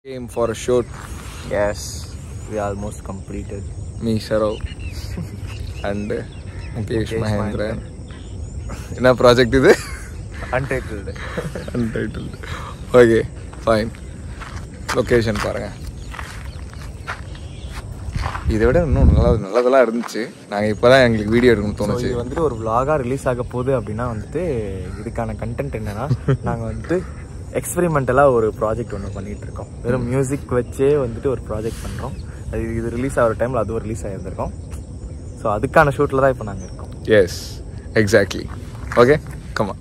Came for a shoot. Yes, we almost completed. Me, Sharav, and Mukesh Mahendra. In a project is it? Untitled. Untitled. Okay, fine. Location பாருங்க. இதை விட இன்னும் நல்லதெல்லாம் இருந்துச்சு. நாங்கள் இப்போ தான் எங்களுக்கு வீடியோ எடுக்கணும்னு தோணுச்சு. இது வந்துட்டு ஒரு vlog-ஆ ரிலீஸ் ஆக போகுது அப்படின்னா வந்துட்டு இதுக்கான கண்டென்ட் என்னன்னா நாங்கள் வந்துட்டு எக்ஸ்பெரிமெண்டலாக ஒரு ப்ராஜெக்ட் ஒன்று பண்ணிகிட்டு இருக்கோம். வெறும் மியூசிக் வச்சே வந்துட்டு ஒரு ப்ராஜெக்ட் பண்ணுறோம். இது ரிலீஸ் ஆகிற டைமில் அதுவும் ரிலீஸ் ஆகியிருந்திருக்கோம். ஸோ அதுக்கான ஷூட்டில் தான் இப்போ நாங்கள் இருக்கோம். Yes, exactly. Okay, comma.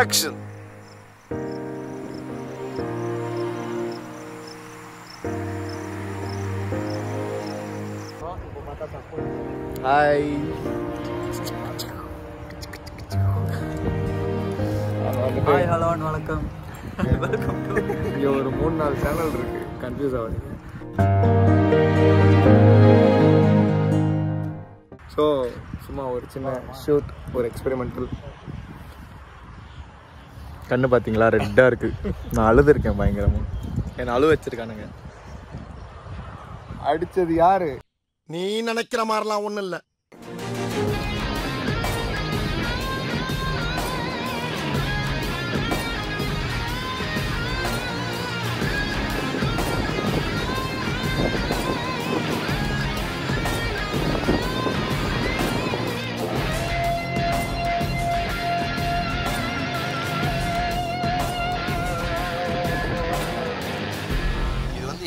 Action. Hi. Hi, hello and welcome. Welcome to. இங்கே ஒரு 3-4 சேனல் இருக்கு, கன்ஃபியூஸ் ஆகுது. ஸோ சும்மா ஒரு சின்ன ஷூட், ஒரு எக்ஸ்பெரிமெண்டல். கண்ணு பார்த்தீங்களா, ரெட்டாக இருக்குது. நான் அழுதுருக்கேன் பயங்கரமாக. என்னை அழுவ வச்சிருக்கானுங்க. அடித்தது யாரு? நீ நினைக்கிற மாதிரிலாம் ஒன்றும் இல்லை.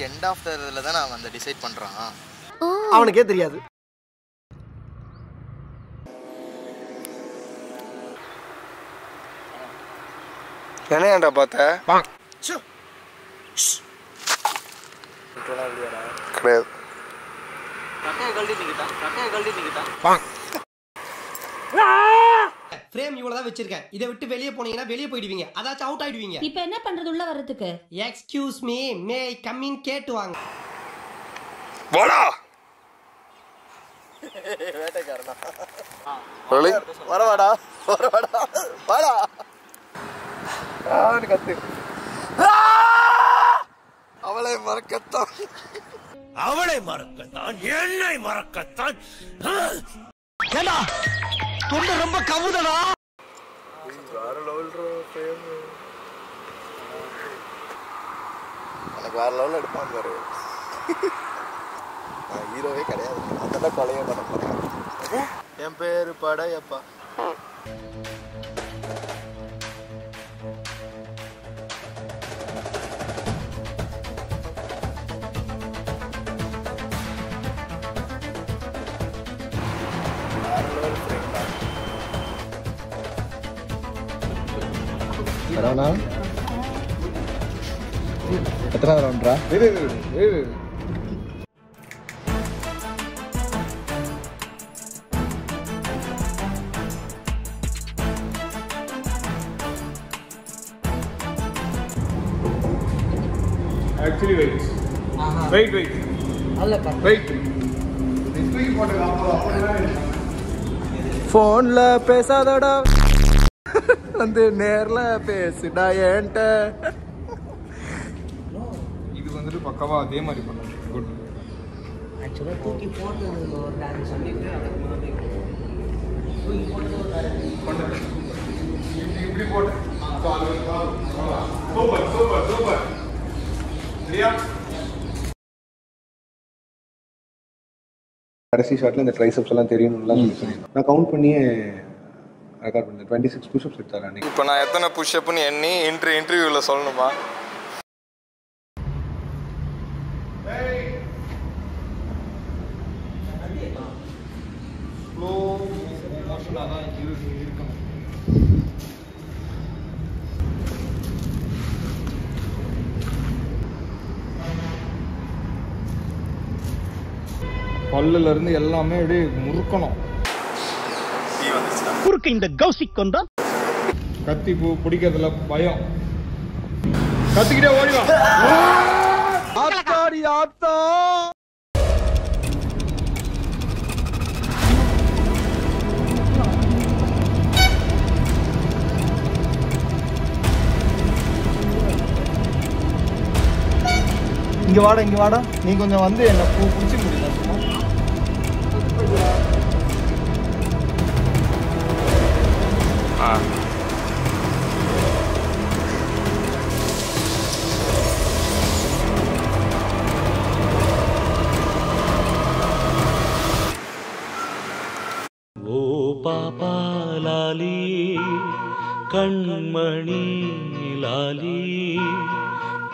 எண்ட் ஆஃப் த தான் அவன் அந்த டிசைட் பண்றான். அவனுக்கே தெரியாது. என்ன ஏன்டா பார்த்த? கிடையாது. ஃப்ரேம் இவ்வளவுதான் வச்சிருக்கேன். இதை விட்டு வெளியே போனீங்கன்னா வெளியே போயிடுவீங்க. அதாச்சும் அவுட் ஆயிடுவீங்க. இப்போ என்ன பண்றது உள்ள வரதுக்கு? Excuse me, May I come in கேட்டு வாங்க. வாடா. வேட்டைக்காரனா? வரவாடா, வரவாடா, வாடா. ஆன்னு கத்து. அவளை மறக்கத்தான், அவளை மறக்கத்தான், என்னை மறக்கத்தான். ஏண்டா தொண்டை ரொம்ப கவுதடா. வேற லெவல் ஃப்ரேம். எனக்கு வேற லெவலில் எடுப்பான் பாரு. நான் ஹீரோவே கிடையாது, அதெல்லாம் கொலையே பண்ண போறேன். என் பேரு படையப்பா. எத்தனை ரவுண்டா? Actually wait. Wait. Wait. ஃபோன்ல பேசாதடா, வந்து நேர்ல பேசுடா என்கிட்ட. இது வந்துட்டு பக்கவா அதே மாதிரி பண்ணணும். குட். ஆக்சுவலா தூக்கி போட்டு ஒரு டான்ஸ் பண்ணிட்டு இப்படி போட்டு சூப்பர். சரியா? கடைசி ஷாட்ல இந்த ட்ரைசெப்ஸ் எல்லாம் தெரியணும்லாம் சொல்லி நான் கவுண்ட் பண்ணியே ரெக்கார்ட் பண்ணேன். 26 புஷ்அப்ஸ் எடுத்தாங்க அன்னைக்கு. இப்போ நான் எத்தனை புஷ்அப்னு எண்ணி இன்டர்வியூவில் சொல்லணுமா? பல்லுல இருந்து எல்லாமே அப்படியே முறுக்கணும். குறுக்கு இந்த கௌசிக் கொண்டா கத்தி பூ பிடிக்கிறதுல பயம். கத்திக்கிட்டே ஓடிவா. ஆத்தாடி ஆத்தா. இங்கே வாடா நீ கொஞ்சம் வந்து என்னை பிடிச்சி முடியல ஓ பாப்பா லாலி கண்மணி லாலி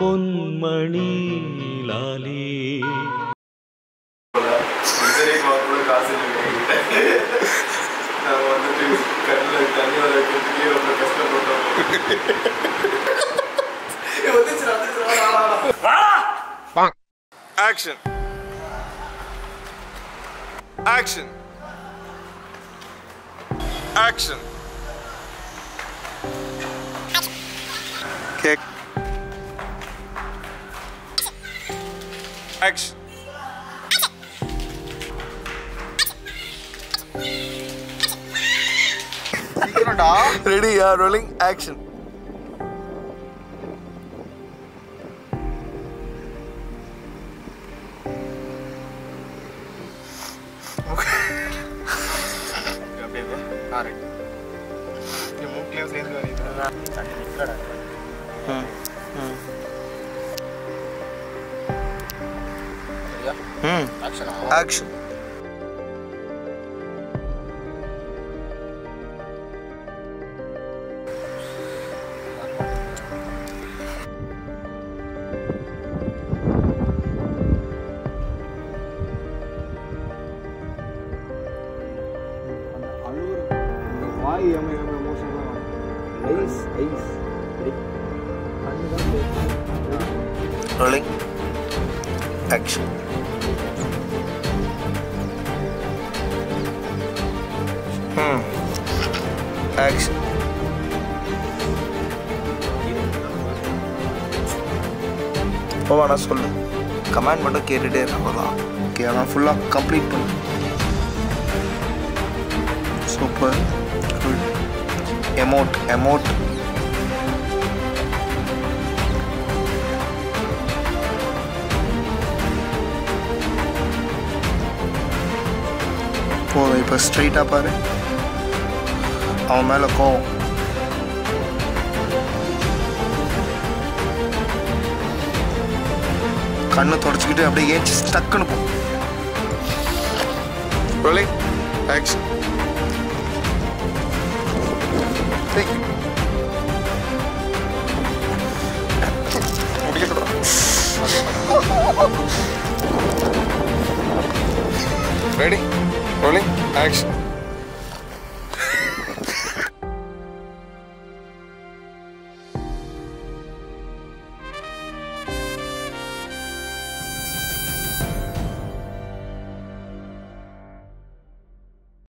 பொன்மணி லாலி. காசு நான் வந்துட்டு கண்ணில் தண்ணி வர வைக்கிறதுக்கே ரொம்ப கஷ்டப்பட்டோம். Action. Action. Action. Kick. Action. Ready, yeah, rolling, action. Action. Rolling. Action. Action. நான் சொல்லு கமெண்ட் மட்டும் கேட்டுட்டே இருக்கதான். ஓகே, ஆனால் ஃபுல்லாக கம்ப்ளீட் பண்ணு. Super good. எமோட் போதும். இப்போ ஸ்ட்ரைட்டாக பாரு, அவன் மேலே கோவம். கண்ணு தொடச்சிக்கிட்டு அப்படியே ஏஞ்சி ஸ்டக்குன்னு போ. Rolling. Action. Ready? Rolling. Action.